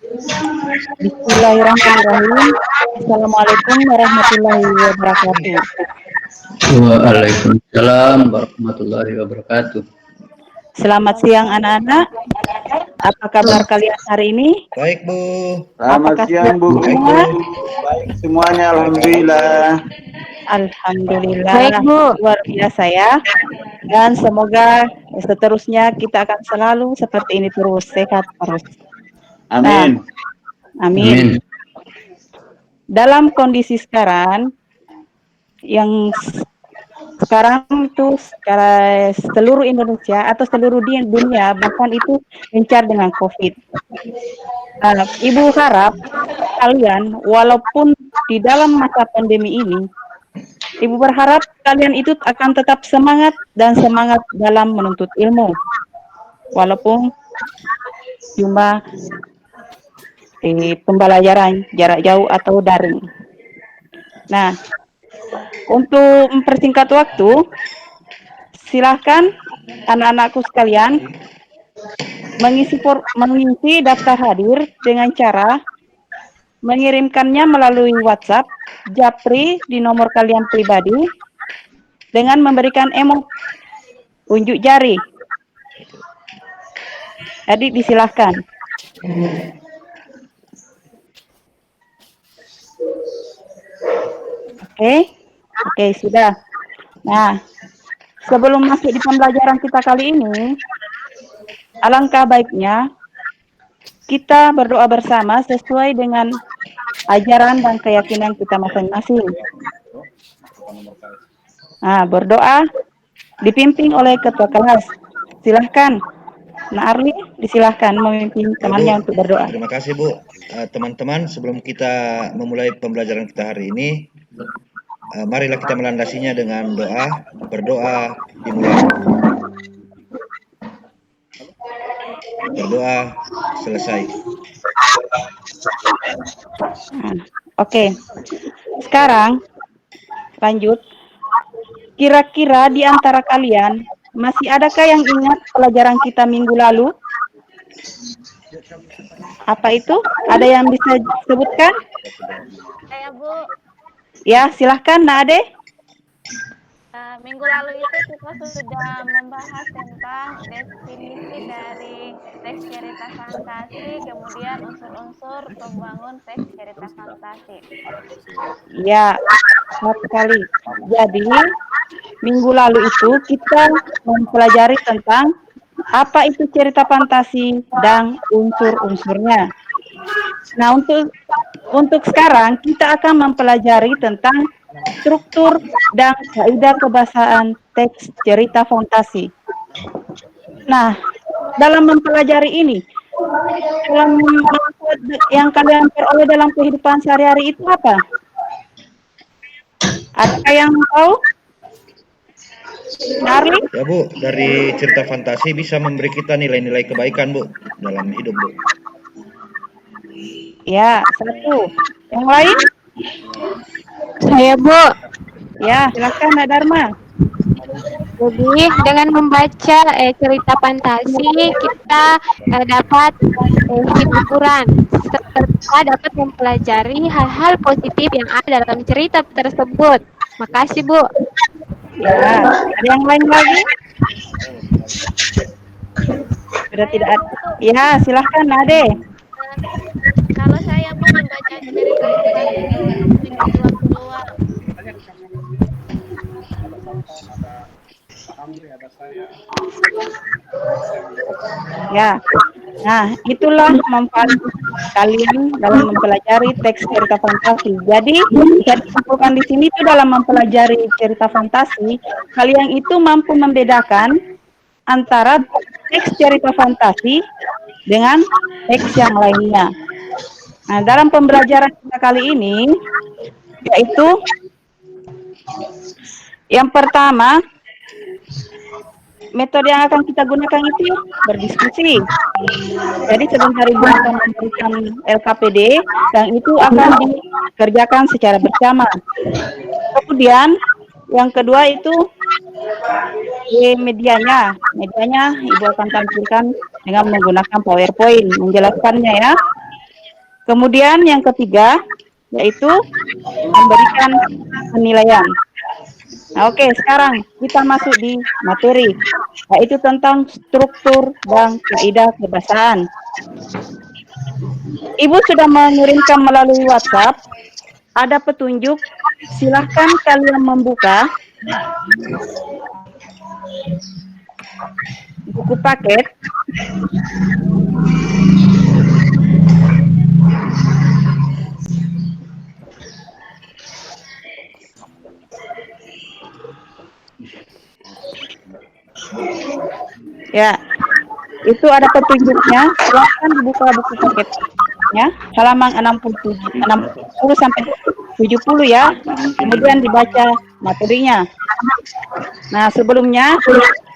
Bismillahirrahmanirrahim. Assalamualaikum warahmatullahi wabarakatuh. Waalaikumsalam warahmatullahi wabarakatuh. Selamat siang anak-anak. Apa kabar kalian hari ini? Baik, Bu. Selamat Apakah siang, siap Bu. semua? Baik semuanya, alhamdulillah. Alhamdulillah. Baik, Bu. Luar biasa ya. Dan semoga seterusnya kita akan selalu seperti ini terus, sehat terus. Nah, Amin. amin. Amin. Dalam kondisi sekarang yang sekarang itu seluruh Indonesia atau seluruh dunia bahkan itu gencar dengan COVID. Nah, Ibu harap kalian walaupun di dalam masa pandemi ini, Ibu berharap kalian itu akan tetap semangat dan semangat dalam menuntut ilmu. Walaupun cuma pembelajaran jarak jauh atau daring. Nah, untuk mempersingkat waktu, silahkan anak-anakku sekalian mengisi daftar hadir dengan cara mengirimkannya melalui WhatsApp, Japri di nomor kalian pribadi dengan memberikan emot unjuk jari. Jadi disilahkan. Oke, sudah. Nah, sebelum masuk di pembelajaran kita kali ini, alangkah baiknya kita berdoa bersama sesuai dengan ajaran dan keyakinan kita masing-masing. Nah, berdoa dipimpin oleh ketua kelas. Silahkan, Nah Arli, disilahkan memimpin temannya untuk berdoa. Terima kasih, Bu. Teman-teman, sebelum kita memulai pembelajaran kita hari ini, marilah kita melandasinya dengan doa. Berdoa dimulai. Berdoa selesai. Oke. Sekarang lanjut. Kira-kira di antara kalian masih adakah yang ingat pelajaran kita minggu lalu? Apa itu? Ada yang bisa disebutkan? Saya, Bu. Ya, silahkan, Nade. Minggu lalu itu kita sudah membahas tentang definisi dari teks cerita fantasi, kemudian unsur-unsur pembangun teks cerita fantasi. Ya, tepat sekali. Jadi, minggu lalu itu kita mempelajari tentang apa itu cerita fantasi dan unsur-unsurnya. Nah, untuk sekarang kita akan mempelajari tentang struktur dan kaidah kebahasaan teks cerita fantasi. Nah, dalam mempelajari ini, dalam yang kalian peroleh dalam kehidupan sehari-hari itu apa? Adakah yang tahu? Narli? Ya, Bu, dari cerita fantasi bisa memberi kita nilai-nilai kebaikan, Bu, dalam hidup, Bu. Ya, satu. Yang lain? Saya, Bu. Ya, silakan, Mbak Dharma. Jadi dengan membaca cerita fantasi kita dapat hiburan serta dapat mempelajari hal-hal positif yang ada dalam cerita tersebut. Makasih, Bu. Ya, ada yang lain lagi? Sudah tidak ada. Ya, silahkan, Nade. Kalau saya, Bu, membaca cerita fantasi itu untuk mengisi waktu luang. Ya, nah itulah manfaat kalian dalam mempelajari teks cerita fantasi. Jadi, saya simpulkan di sini itu dalam mempelajari cerita fantasi, kalian itu mampu membedakan antara teks cerita fantasi dengan teks yang lainnya. Nah, dalam pembelajaran kita kali ini, yaitu yang pertama, metode yang akan kita gunakan itu berdiskusi. Jadi sebentar Ibu akan memberikan LKPD dan itu akan dikerjakan secara bersama. Kemudian yang kedua itu medianya. Medianya Ibu akan tampilkan dengan menggunakan PowerPoint menjelaskannya ya. Kemudian yang ketiga yaitu memberikan penilaian. Nah, oke, sekarang kita masuk di materi, yaitu tentang struktur dan kaidah kebahasaan. Ibu sudah mengirimkan melalui WhatsApp, ada petunjuk, silahkan kalian membuka buku paket. Ya, itu ada petunjuknya. Silahkan dibuka buku paketnya, halaman 60 sampai 70 ya. Kemudian dibaca materinya. Nah, sebelumnya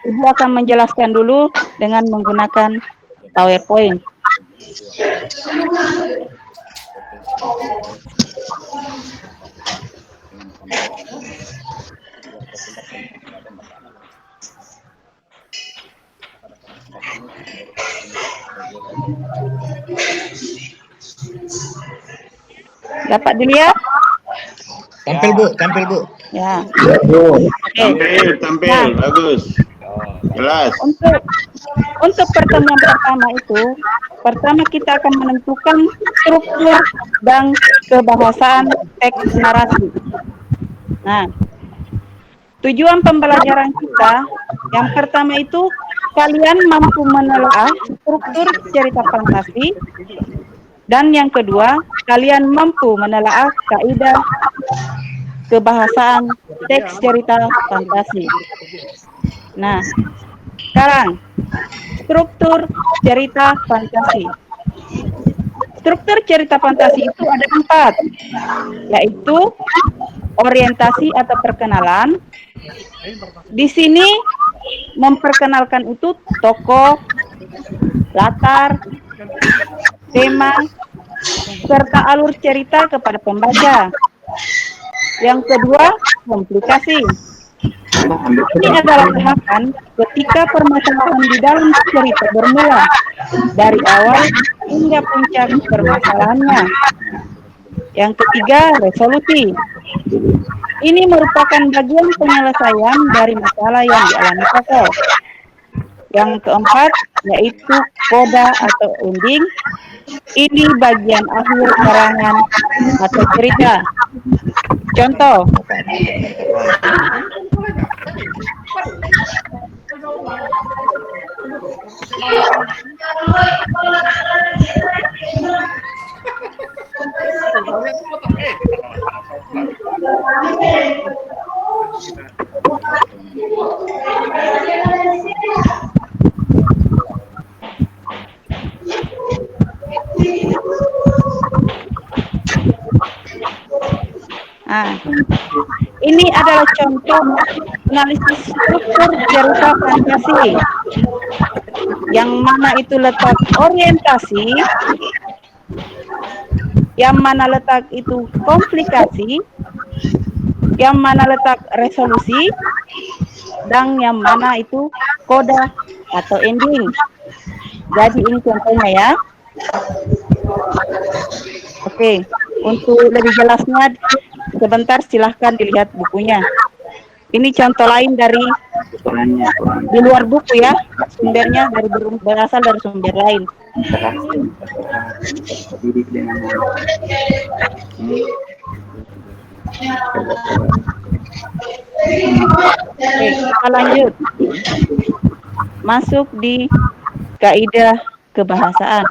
Ibu akan menjelaskan dulu dengan menggunakan PowerPoint. Dapat dilihat? Tampil Bu, tampil Bu. Ya. Ya, Bu. Tampil, bagus. Jelas. Untuk pertemuan pertama itu, pertama kita akan menentukan struktur dan kebahasaan teks narasi. Nah, tujuan pembelajaran kita yang pertama itu kalian mampu menelaah struktur cerita fantasi, dan yang kedua kalian mampu menelaah kaidah kebahasaan teks cerita fantasi. Nah, sekarang struktur cerita fantasi. Struktur cerita fantasi itu ada 4, yaitu orientasi atau perkenalan. Di sini memperkenalkan itu tokoh, latar, tema, serta alur cerita kepada pembaca. Yang kedua, komplikasi. Ini adalah tahapan ketika permasalahan di dalam cerita bermula dari awal hingga puncak permasalahannya. Yang ketiga, resolusi. Ini merupakan bagian penyelesaian dari masalah yang dialami tokoh. Yang keempat, yaitu koda atau ending. Ini bagian akhir karangan atau cerita. Contoh, ini adalah contoh analisis struktur cerita fantasi, yang mana itu letak orientasi, yang mana letak itu komplikasi, yang mana letak resolusi, dan yang mana itu koda atau ending. Jadi ini contohnya ya. Oke, untuk lebih jelasnya sebentar silahkan dilihat bukunya. Ini contoh lain dari di luar buku ya, sumbernya berasal dari sumber lain. Oke, kita lanjut. Masuk di kaidah kebahasaan.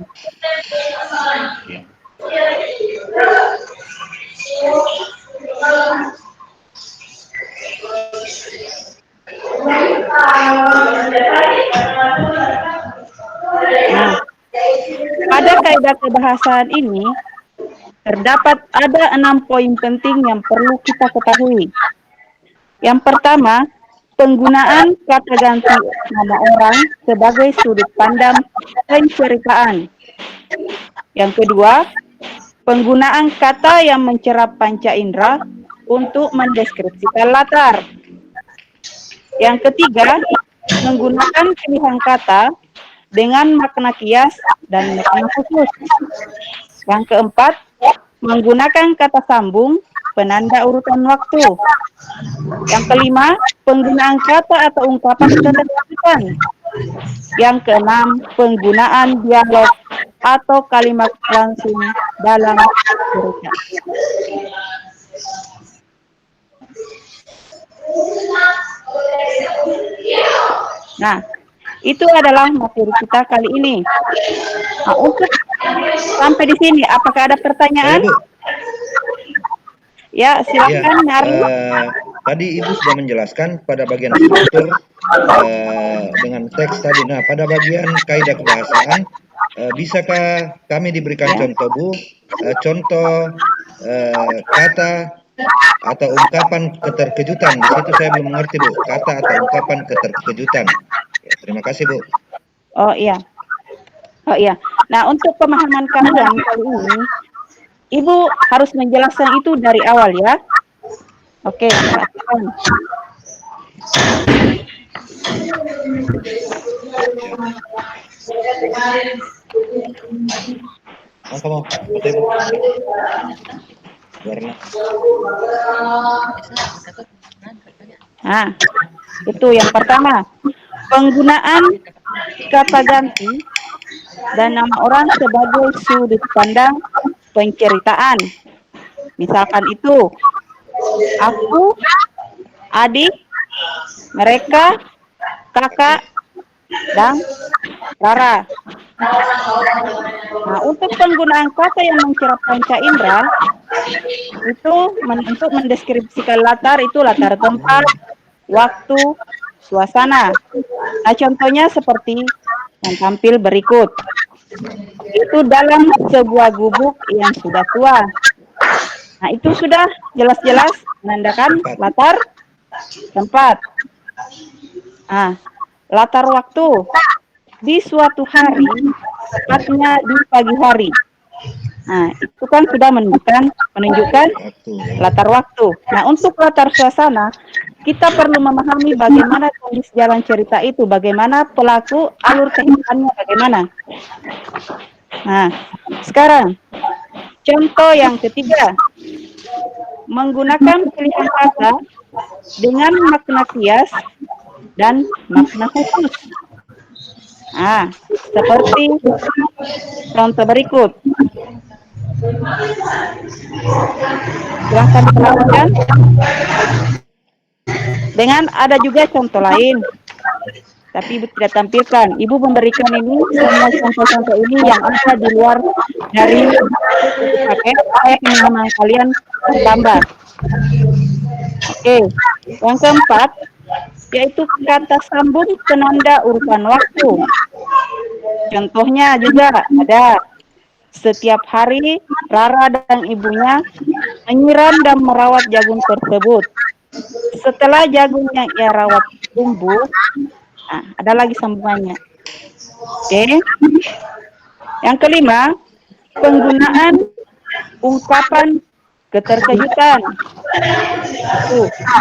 Nah, pada kaidah kebahasaan ini terdapat ada 6 poin penting yang perlu kita ketahui. Yang pertama, penggunaan kata ganti nama orang sebagai sudut pandang penceritaan. Yang kedua, penggunaan kata yang mencerap panca indera untuk mendeskripsikan latar. Yang ketiga, menggunakan pilihan kata dengan makna kias dan makna khusus. Yang keempat, menggunakan kata sambung penanda urutan waktu. Yang kelima, penggunaan kata atau ungkapan keterkaitan. Yang keenam, penggunaan dialog atau kalimat langsung dalam cerita. Nah, itu adalah materi kita kali ini. Nah, untuk sampai di sini, apakah ada Saya, pertanyaan? Bu. Ya, Ya, silakan Ari. tadi Ibu sudah menjelaskan pada bagian struktur dengan teks tadi. Nah, pada bagian kaidah kebahasaan, bisakah kami diberikan Ya. contoh, Bu? Contoh kata atau ungkapan keterkejutan. Di situ saya belum mengerti, Bu. Kata atau ungkapan keterkejutan. Ya, terima kasih, Bu. Oh iya. Nah, untuk pemahaman kalian kali ini, Ibu harus menjelaskan itu dari awal ya. Oke, perhatikan. Apa mau? Betul, Bu. Warna. Nah, itu yang pertama. Penggunaan kata ganti dan nama orang sebagai sudut pandang penceritaan. Misalkan itu, aku, adik, mereka, kakak, dan Rara. Nah, untuk penggunaan kata yang mencerap panca indera, itu untuk mendeskripsikan latar, itu latar tempat, waktu, suasana. Nah, contohnya seperti yang tampil berikut. Itu dalam sebuah gubuk yang sudah tua. Nah, itu sudah jelas-jelas menandakan latar tempat. Nah, latar waktu. Di suatu hari, tepatnya di pagi hari. Nah, itu kan sudah menunjukkan latar waktu. Nah, untuk latar suasana, kita perlu memahami bagaimana kondisi jalan cerita itu, bagaimana pelaku, alur kehidupannya bagaimana. Nah, sekarang contoh yang ketiga, menggunakan pilihan kata dengan makna kias dan makna khusus. Nah, seperti contoh berikut. Silahkan diperhatikan. Dengan ada juga contoh lain, tapi Ibu tidak tampilkan. Ibu memberikan ini semua contoh-contoh ini yang ada di luar dari paket supaya pemahaman kalian bertambah. Oke, yang keempat yaitu kata sambung penanda urutan waktu. Contohnya juga ada, setiap hari Rara dan ibunya menyiram dan merawat jagung tersebut. Setelah jagung yang ia rawat tumbuh, nah, ada lagi sambungannya. Oke. Yang kelima, penggunaan ungkapan keterkejutan.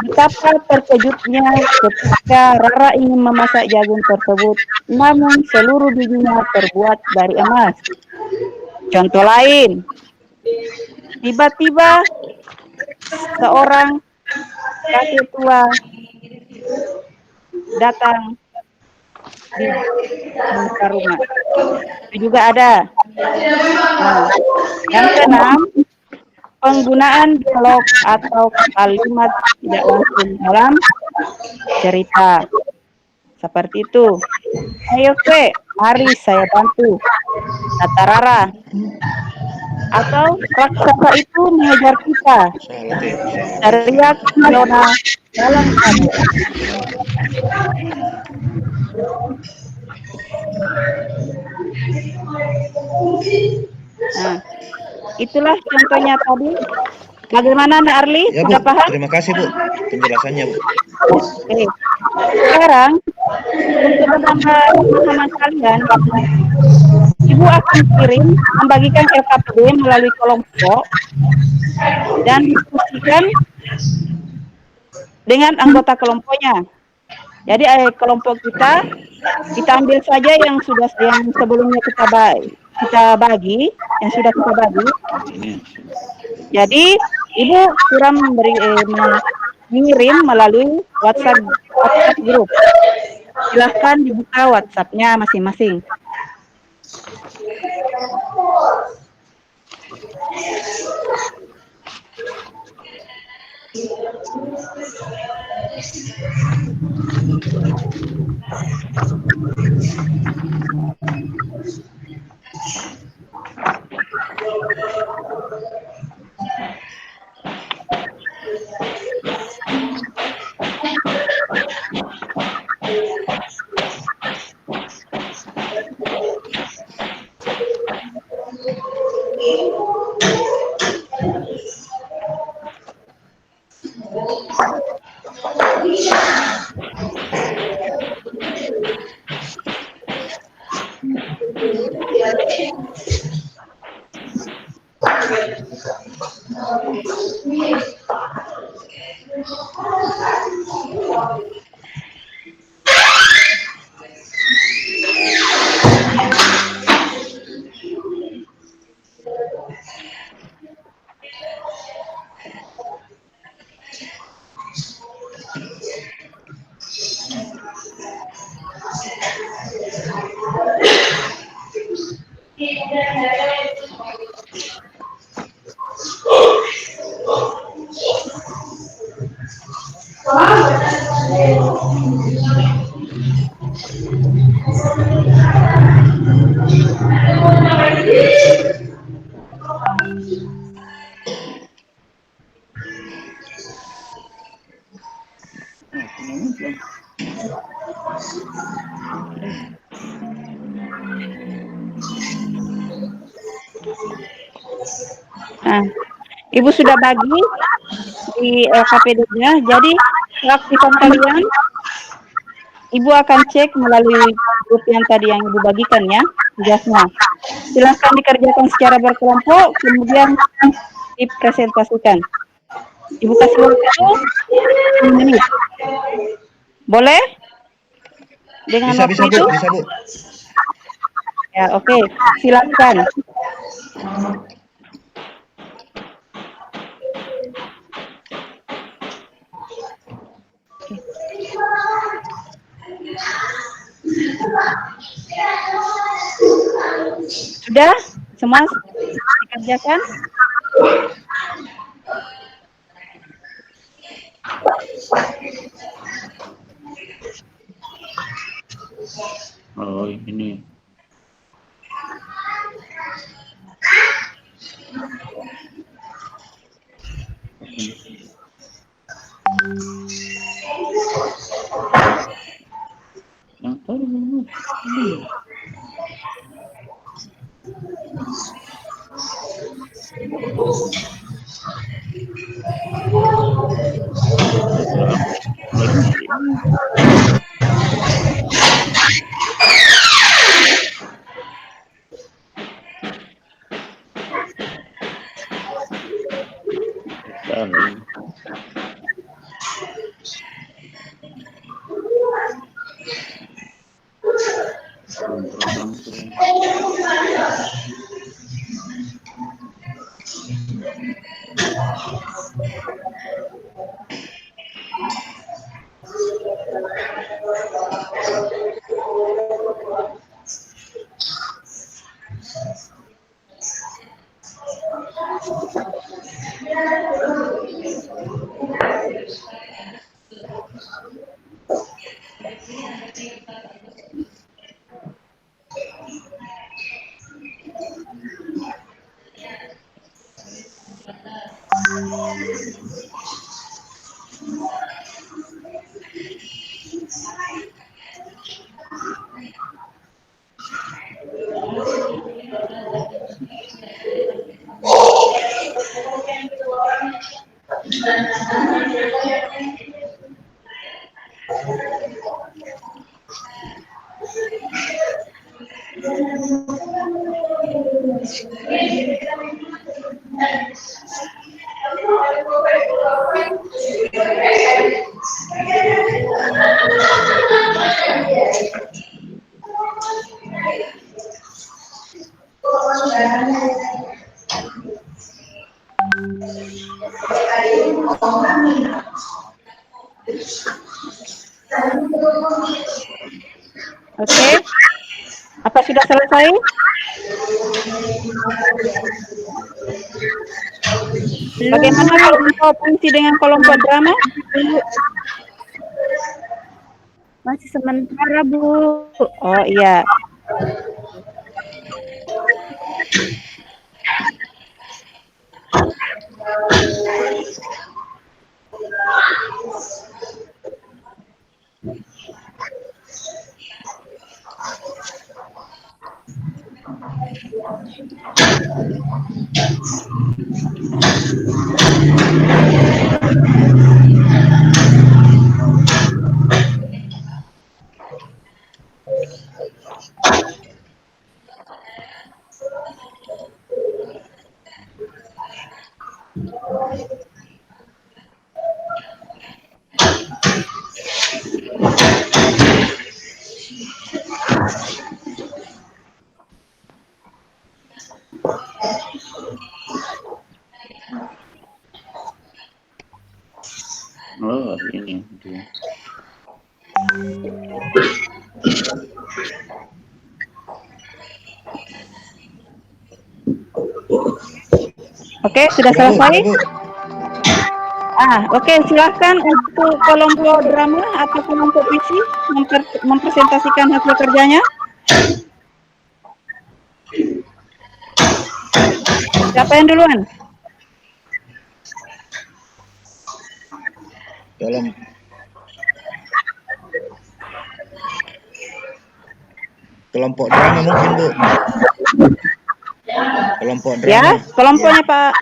Betapa terkejutnya ketika Rara ingin memasak jagung tersebut, namun seluruh bijinya terbuat dari emas. Contoh lain, tiba-tiba seorang kakek tua datang di muka rumah. Itu juga ada. Nah, yang keenam, penggunaan dialog atau kalimat tidak langsung dalam cerita. Seperti itu. Ayo Fe, mari saya bantu, kata Rara. Atau raksasa itu mengejar kita, teriak Fiona dalam hati. Nah, itulah contohnya tadi. Bagaimana Nak Arli? Ya, Sudah Bu. paham? Terima kasih, Bu, penjelasannya, Bu. Oke. Sekarang untuk menambah pemahaman kalian, Ibu akan kirim membagikan LKPD melalui kelompok dan diskusikan dengan anggota kelompoknya. Jadi kelompok kita ambil saja yang sudah yang sebelumnya kita bagi, yang sudah kita bagi. Jadi Ibu kurang mengirim melalui WhatsApp grup. Silahkan dibuka WhatsApp-nya masing-masing. Nah, Ibu sudah bagi di LKPD-nya. Jadi aktifan kalian, Ibu akan cek melalui grup yang tadi yang Ibu bagikan ya, tugasnya. Silahkan dikerjakan secara berkelompok, kemudian dipresentasikan. Ibu kasih waktu 10 menit. Boleh? Dengan Bisa, waktu bisa, itu? Bu. Bisa, Bu. Ya, oke. Silakan. Sudah? Semua dikerjakan? Oh, ini. Yang tadi ini. Oke. Apa sudah selesai? Bagaimana kelompok puisi dengan kelompok drama? Masih sementara, Bu. Oh iya. Oh, ini dia. Oke, sudah Sudah, Bu, selesai? sudah, Bu. Oke, silahkan untuk kelompok drama atau kelompok puisi mempresentasikan hasil kerjanya. Siapa yang duluan? Dalam kelompok drama mungkin, Bu. Kelompok drama. Ya, kelompoknya Pak.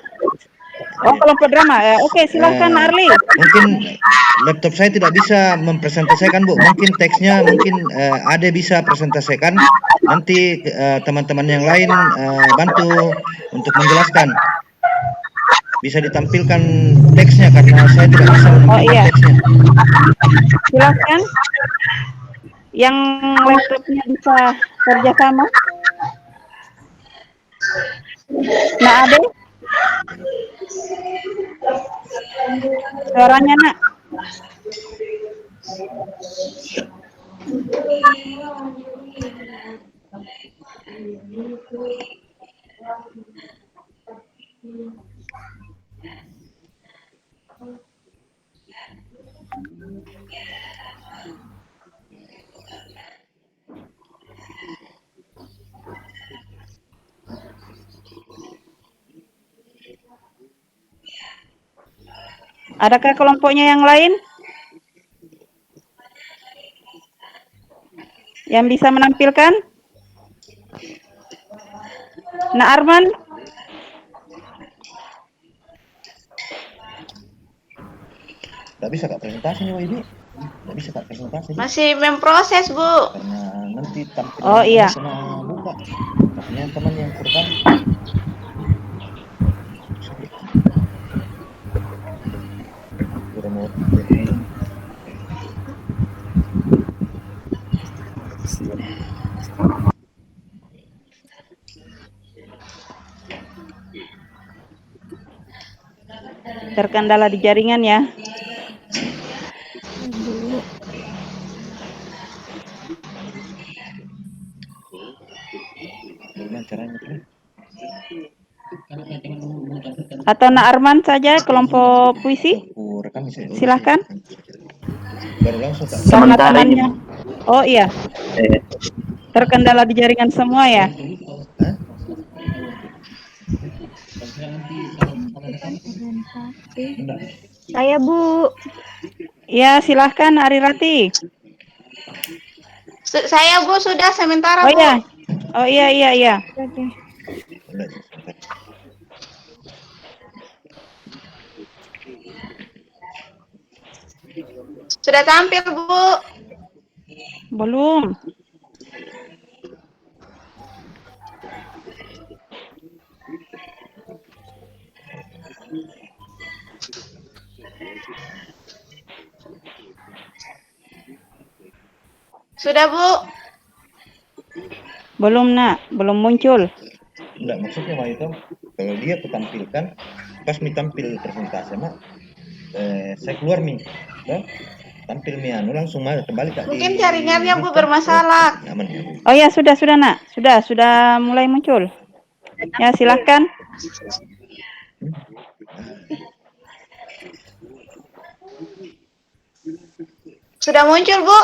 Oh, kelompok drama. Ya, oke, silahkan Arli. Mungkin laptop saya tidak bisa mempresentasikan, Bu. Mungkin teksnya ada bisa presentasikan. Nanti teman-teman yang lain bantu untuk menjelaskan. Bisa ditampilkan teksnya karena saya tidak bisa menampilkan teksnya. Silahkan. Yang laptopnya bisa kerjasama. Nah, Ade. Suaranya, Nak. Adakah kelompoknya yang lain yang bisa menampilkan? Nah, Arman. Tidak bisa Kak presentasi nih, Ibu. Tidak bisa Kak presentasi. Masih memproses, Bu. Karena nanti tampil. Oh iya. Buka. Makanya teman yang kurang. Terkendala di jaringan ya. Gimana caranya? Atau Nak Arman saja kelompok puisi? Rekam saya. Silahkan. Baru langsung Kak. Karena temannya. Oh iya. Terkendala di jaringan semua ya. Saya, Bu. Ya, silahkan Ari Rati. Saya, Bu, sudah sementara, Oh Bu. iya. Oh iya. Oke. Sudah tampil, Bu. Belum. Sudah, Bu. Belum, Nak. Belum muncul. Enggak, maksudnya Pak itu kalau dia ketampilkan pas mi tampil presentasi mak, saya keluar mi, tampil mi anu langsung kembali Kak. Mungkin jaringannya Bu bermasalah. Aman ya. Oh ya, sudah nak. Sudah mulai muncul. Ya, silahkan. Sudah muncul, Bu?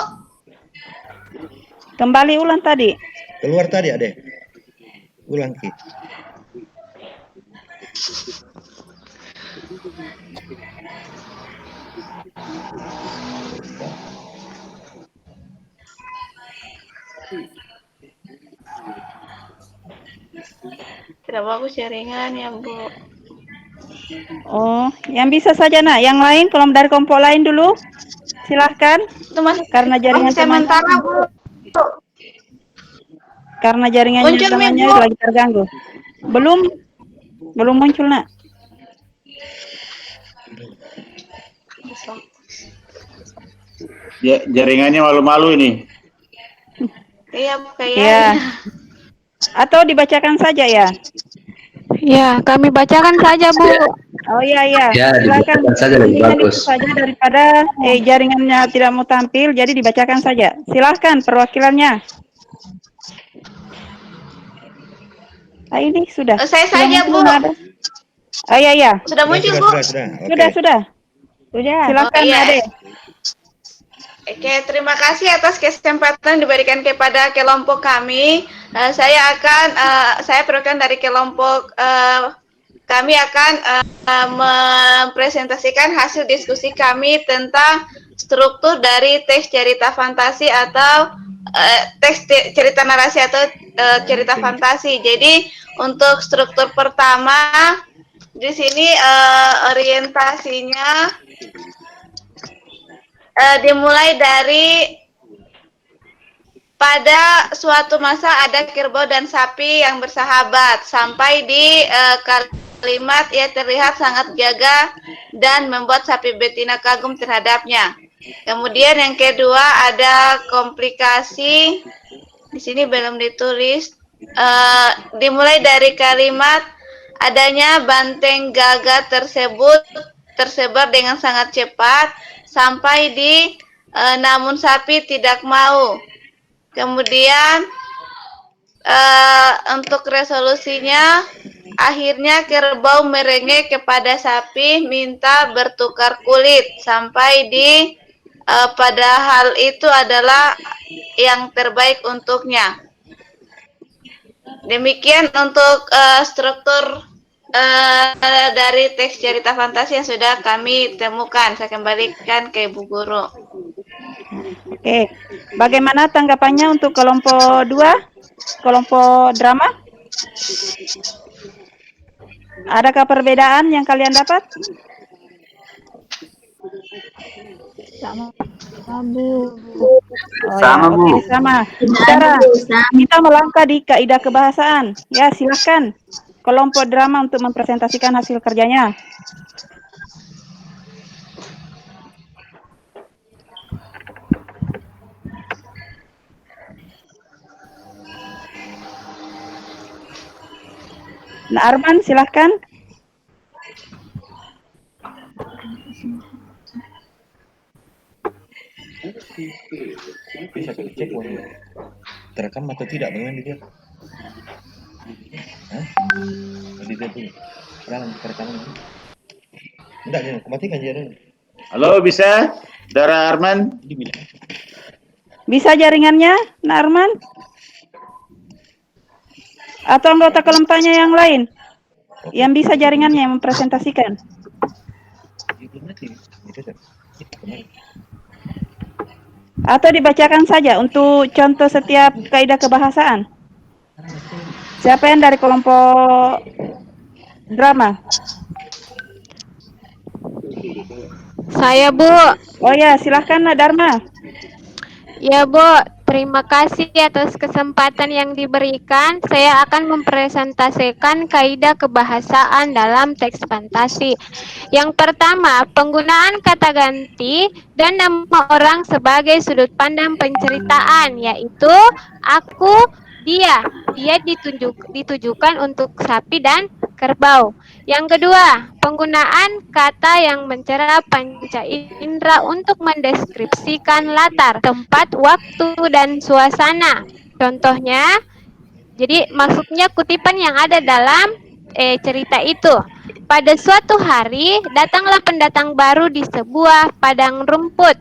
Kembali ulang tadi. Keluar tadi Ade. Ulang Ki. Tidak bagus jaringan ya, Bu. Oh, yang bisa saja nak. Yang lain, kalau dari kelompok lain dulu, silahkan. Itu masih Karena jaringan sementara, Bu. Karena jaringannya Muncul, temannya Bu. lagi terganggu. Belum muncul nak. Ya, jaringannya malu-malu ini. Iya, Bu, kayaknya. Ya. Atau dibacakan saja ya. Ya, kami bacakan saja, Bu. Oh iya. Ya, Silakan. dibacakan saja lebih Mendingan bagus. itu saja daripada jaringannya tidak mau tampil, jadi dibacakan saja. Silahkan perwakilannya. Ah, ini sudah. Saya saja, Bu. Ada. Oh iya. Sudah muncul, Bu. Sudah. Sudah. Silakan Oh, iya. Ade. Oke, terima kasih atas kesempatan diberikan kepada kelompok kami. Saya perwakilan dari kelompok kami akan mempresentasikan hasil diskusi kami tentang struktur dari teks cerita fantasi atau teks cerita narasi atau cerita fantasi. Jadi untuk struktur pertama di sini orientasinya dimulai dari pada suatu masa ada kerbau dan sapi yang bersahabat sampai di kalimat ia terlihat sangat jaga dan membuat sapi betina kagum terhadapnya. Kemudian yang kedua ada komplikasi, di sini belum ditulis, dimulai dari kalimat adanya banteng gagak tersebut tersebar dengan sangat cepat sampai di namun sapi tidak mau. Kemudian untuk resolusinya akhirnya kerbau merengek kepada sapi minta bertukar kulit sampai di padahal itu adalah yang terbaik untuknya. Demikian untuk struktur dari teks cerita fantasi yang sudah kami temukan. Saya kembalikan ke Ibu Guru. Oke. Bagaimana tanggapannya untuk kelompok 2? Kelompok drama? Adakah perbedaan yang kalian dapat? Sama, Bu. Oh, Sama, ya. Bu. Oke, sama. Saudara, kita melangkah di kaidah kebahasaan. Ya, silakan. Kelompok drama untuk mempresentasikan hasil kerjanya. Nah, Arman, silahkan. Bisa cek terekam atau tidak bagaimana dia? Hah? Jadi dia tuh jalan rekaman. Enggak, dia matikan aja dulu. Halo, bisa? Saudara Arman? Bisa jaringannya, Nah Arman? Atau anggota kelompoknya yang lain? Yang bisa jaringannya yang mempresentasikan? Atau dibacakan saja untuk contoh setiap kaidah kebahasaan? Siapa yang dari kelompok drama? Saya, Bu. Oh ya, silahkan Nak Dharma. Ya, Bu. Terima kasih atas kesempatan yang diberikan. Saya akan mempresentasikan kaidah kebahasaan dalam teks fantasi. Yang pertama, penggunaan kata ganti dan nama orang sebagai sudut pandang penceritaan, yaitu aku, dia. Dia ditujukan untuk sapi dan kerbau. Yang kedua, penggunaan kata yang mencera panca indera untuk mendeskripsikan latar, tempat, waktu, dan suasana. Contohnya, jadi maksudnya kutipan yang ada dalam cerita itu. Pada suatu hari, datanglah pendatang baru di sebuah padang rumput.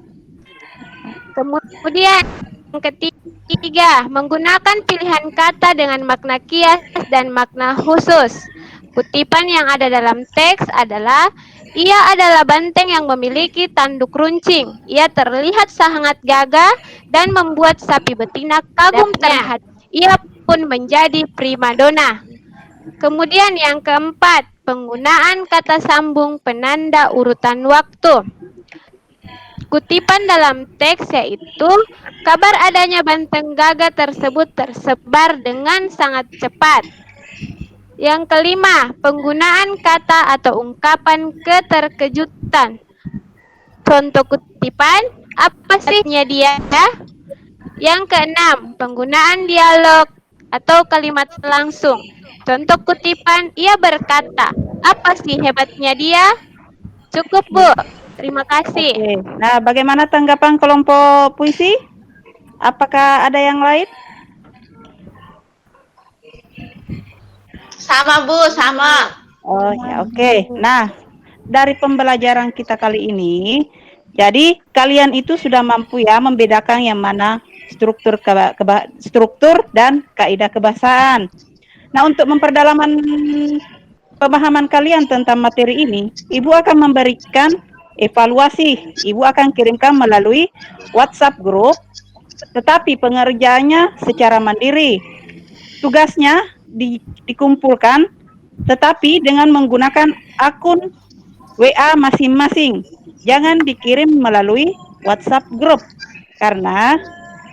Kemudian yang ketiga, menggunakan pilihan kata dengan makna kias dan makna khusus. Kutipan yang ada dalam teks adalah, ia adalah banteng yang memiliki tanduk runcing. Ia terlihat sangat gagah dan membuat sapi betina kagum terhadap. Ia pun menjadi primadona. Kemudian yang keempat, penggunaan kata sambung penanda urutan waktu. Kutipan dalam teks yaitu, kabar adanya banteng gagah tersebut tersebar dengan sangat cepat. Yang kelima, penggunaan kata atau ungkapan keterkejutan. Contoh kutipan, apa sihnya dia? Yang keenam, penggunaan dialog atau kalimat langsung. Contoh kutipan, ia berkata, apa sih hebatnya dia? Cukup, Bu. Terima kasih. Oke. Nah, bagaimana tanggapan kelompok puisi? Apakah ada yang lain? Sama Bu, sama. Oh ya, oke. Nah, dari pembelajaran kita kali ini, jadi kalian itu sudah mampu ya membedakan yang mana struktur struktur dan kaidah kebahasaan. Nah, untuk memperdalaman pemahaman kalian tentang materi ini, Ibu akan memberikan evaluasi. Ibu akan kirimkan melalui WhatsApp grup, tetapi pengerjaannya secara mandiri. Tugasnya dikumpulkan, tetapi dengan menggunakan akun WA masing-masing. Jangan dikirim melalui WhatsApp grup, karena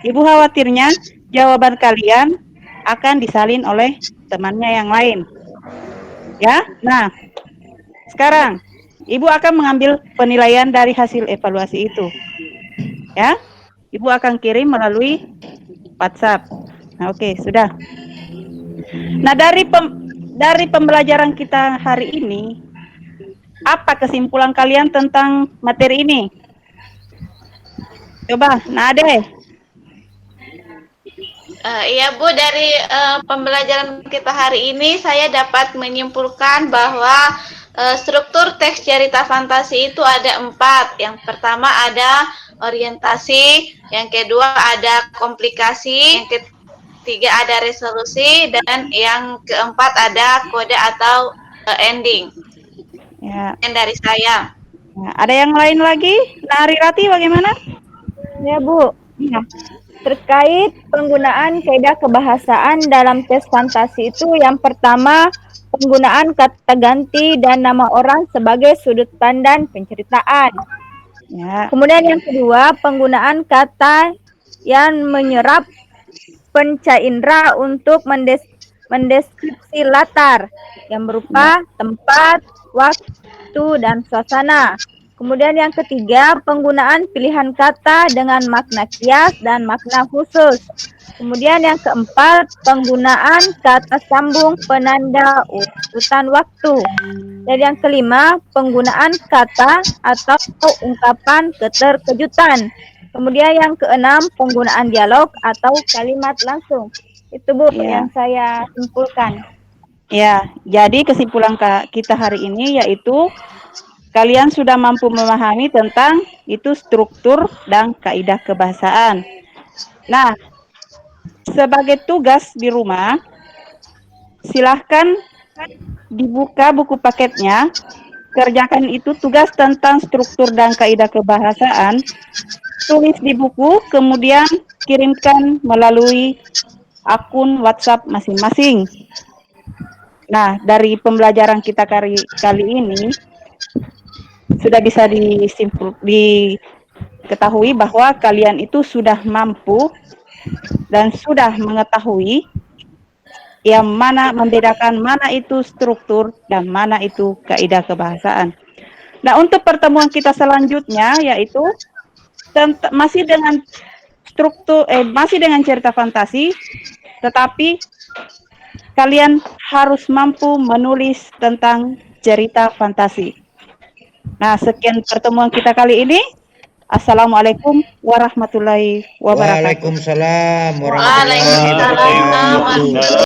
Ibu khawatirnya jawaban kalian akan disalin oleh temannya yang lain. Ya, nah, sekarang Ibu akan mengambil penilaian dari hasil evaluasi itu. Ya, Ibu akan kirim melalui WhatsApp. Nah, oke, sudah. Nah, dari pembelajaran kita hari ini, apa kesimpulan kalian tentang materi ini? Coba, Nade. Iya Bu, dari pembelajaran kita hari ini saya dapat menyimpulkan bahwa struktur teks cerita fantasi itu ada 4. Yang pertama ada orientasi, yang kedua ada komplikasi, yang ketiga ada resolusi, dan yang keempat ada kode atau ending. Ya. Yang dari saya. Nah, ada yang lain lagi? Nari Rati bagaimana? Ya Bu, Ya. terkait penggunaan kaidah kebahasaan dalam teks fantasi itu, yang pertama penggunaan kata ganti dan nama orang sebagai sudut pandang penceritaan. Ya. Kemudian yang kedua, penggunaan kata yang menyerap panca indera untuk mendeskripsi latar yang berupa tempat, waktu, dan suasana. Kemudian yang ketiga, penggunaan pilihan kata dengan makna kias dan makna khusus. Kemudian yang keempat, penggunaan kata sambung penanda urutan waktu. Dan yang kelima, penggunaan kata atau ungkapan keterkejutan. Kemudian yang keenam, penggunaan dialog atau kalimat langsung. Itu Bu yang saya simpulkan. Ya, jadi kesimpulan kita hari ini yaitu kalian sudah mampu memahami tentang itu struktur dan kaidah kebahasaan. Nah, sebagai tugas di rumah, silahkan dibuka buku paketnya, kerjakan itu tugas tentang struktur dan kaidah kebahasaan, tulis di buku, kemudian kirimkan melalui akun WhatsApp masing-masing. Nah, dari pembelajaran kita kali ini, sudah bisa diketahui bahwa kalian itu sudah mampu dan sudah mengetahui yang mana membedakan mana itu struktur dan mana itu kaidah kebahasaan. Nah, untuk pertemuan kita selanjutnya yaitu masih dengan struktur masih dengan cerita fantasi, tetapi kalian harus mampu menulis tentang cerita fantasi. Nah, sekian pertemuan kita kali ini. Assalamualaikum warahmatullahi wabarakatuh. Waalaikumsalam warahmatullahi Waalaikumsalam wabarakatuh. warahmatullahi